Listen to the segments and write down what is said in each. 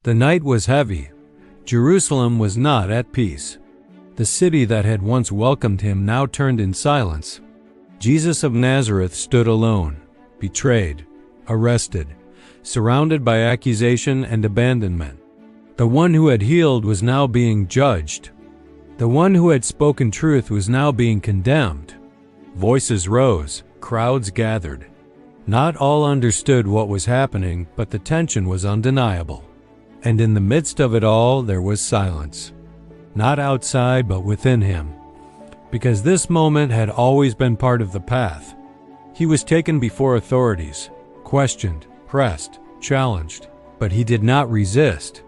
The night was heavy. Jerusalem was not at peace. The city that had once welcomed him now turned in silence. Jesus of Nazareth stood alone, betrayed, arrested, surrounded by accusation and abandonment. The one who had healed was now being judged. The one who had spoken truth was now being condemned. Voices rose, crowds gathered. Not all understood what was happening, but the tension was undeniable. And in the midst of it all, there was silence. Not outside, but within him. Because this moment had always been part of the path. He was taken before authorities, questioned, pressed, challenged, but he did not resist.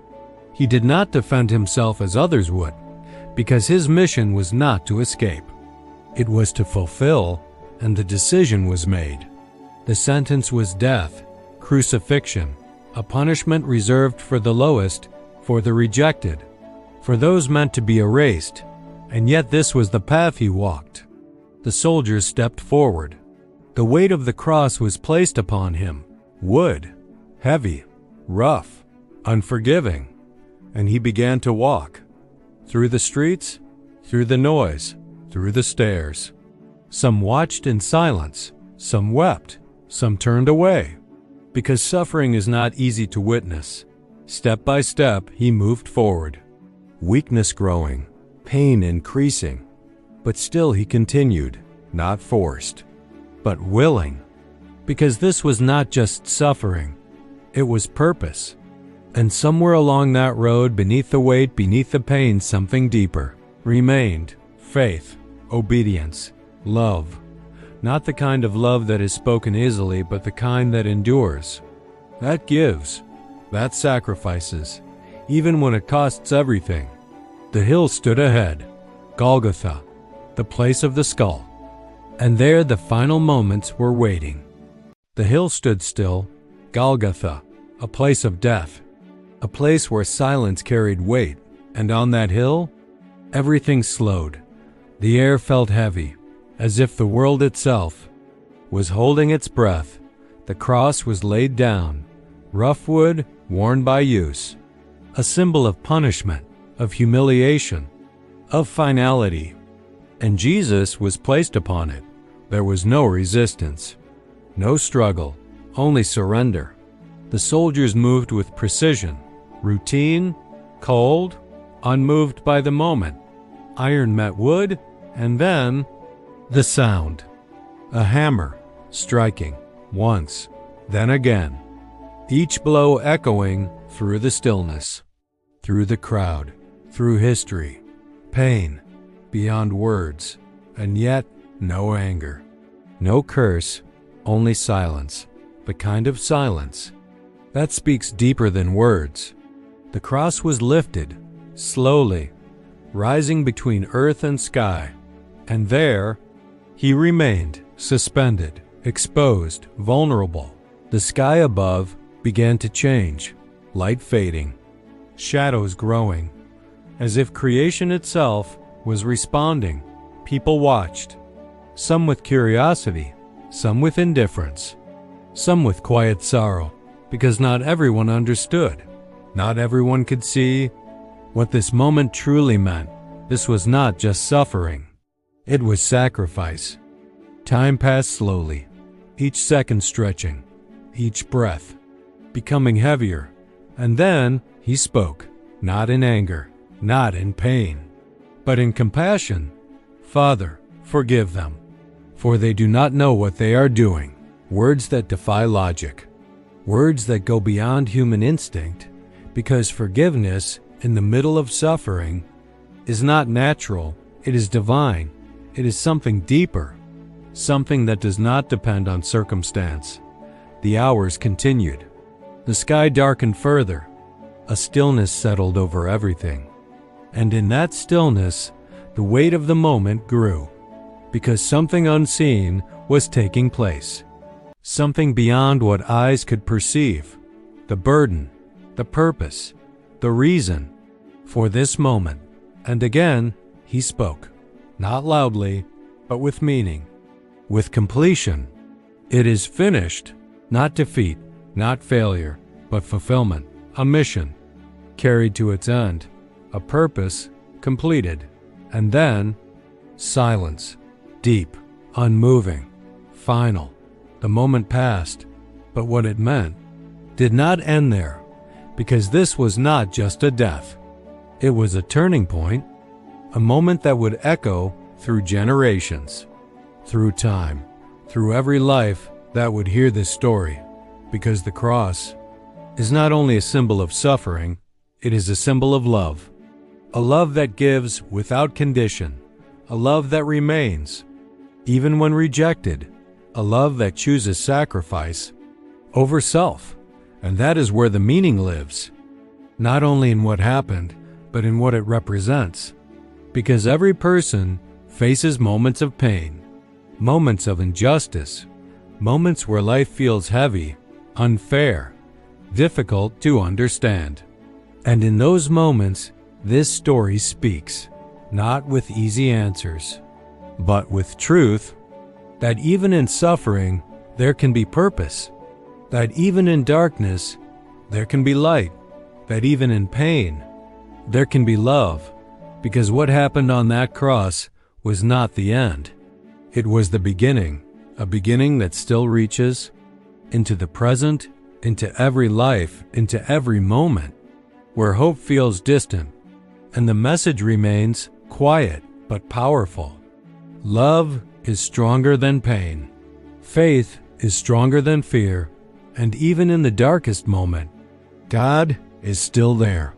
He did not defend himself as others would, because his mission was not to escape. It was to fulfill, and the decision was made. The sentence was death, crucifixion, a punishment reserved for the lowest, for the rejected, for those meant to be erased, and yet this was the path he walked. The soldiers stepped forward. The weight of the cross was placed upon him, wood, heavy, rough, unforgiving, and he began to walk. Through the streets, through the noise, through the stairs. Some watched in silence, some wept, some turned away. Because suffering is not easy to witness. Step by step, he moved forward. Weakness growing, pain increasing. But still he continued, not forced, but willing. Because this was not just suffering, it was purpose. And somewhere along that road, beneath the weight, beneath the pain, something deeper remained. Faith, obedience, love. Not the kind of love that is spoken easily, but the kind that endures. That gives, that sacrifices, even when it costs everything. The hill stood ahead, Golgotha, the place of the skull. And there the final moments were waiting. The hill stood still, Golgotha, a place of death, a place where silence carried weight, and on that hill, everything slowed. The air felt heavy, as if the world itself was holding its breath. The cross was laid down, rough wood worn by use, a symbol of punishment, of humiliation, of finality. And Jesus was placed upon it. There was no resistance, no struggle, only surrender. The soldiers moved with precision, routine, cold, unmoved by the moment. Iron met wood, and then the sound. A hammer striking once, then again. Each blow echoing through the stillness, through the crowd, through history. Pain beyond words, and yet no anger. No curse, only silence. The kind of silence that speaks deeper than words. The cross was lifted, slowly, rising between earth and sky. And there, he remained, suspended, exposed, vulnerable. The sky above began to change, light fading, shadows growing, as if creation itself was responding. People watched, some with curiosity, some with indifference, some with quiet sorrow, because not everyone understood. Not everyone could see what this moment truly meant. This was not just suffering. It was sacrifice. Time passed slowly, each second stretching, each breath becoming heavier. And then he spoke, not in anger, not in pain, but in compassion. "Father, forgive them, for they do not know what they are doing." Words that defy logic. Words that go beyond human instinct, because forgiveness in the middle of suffering is not natural, it is divine. It is something deeper, something that does not depend on circumstance. The hours continued. The sky darkened further. A stillness settled over everything. And in that stillness, the weight of the moment grew, because something unseen was taking place. Something beyond what eyes could perceive. The burden, the purpose, the reason for this moment. And again, he spoke. Not loudly, but with meaning, with completion. It is finished, not defeat, not failure, but fulfillment, a mission. carried to its end, a purpose completed. And then, silence, deep, unmoving, final. The moment passed, but what it meant did not end there, because this was not just a death. It was a turning point, a moment that would echo through generations, through time, through every life that would hear this story, because the cross is not only a symbol of suffering, it is a symbol of love. A love that gives without condition, a love that remains, even when rejected, a love that chooses sacrifice over self. And that is where the meaning lives, not only in what happened, but in what it represents. Because every person faces moments of pain, moments of injustice, moments where life feels heavy, unfair, difficult to understand. And in those moments, this story speaks, not with easy answers, but with truth, that even in suffering, there can be purpose, that even in darkness, there can be light, that even in pain, there can be love, because what happened on that cross was not the end. It was the beginning, a beginning that still reaches into the present, into every life, into every moment, where hope feels distant, and the message remains quiet but powerful. Love is stronger than pain. Faith is stronger than fear, and even in the darkest moment, God is still there.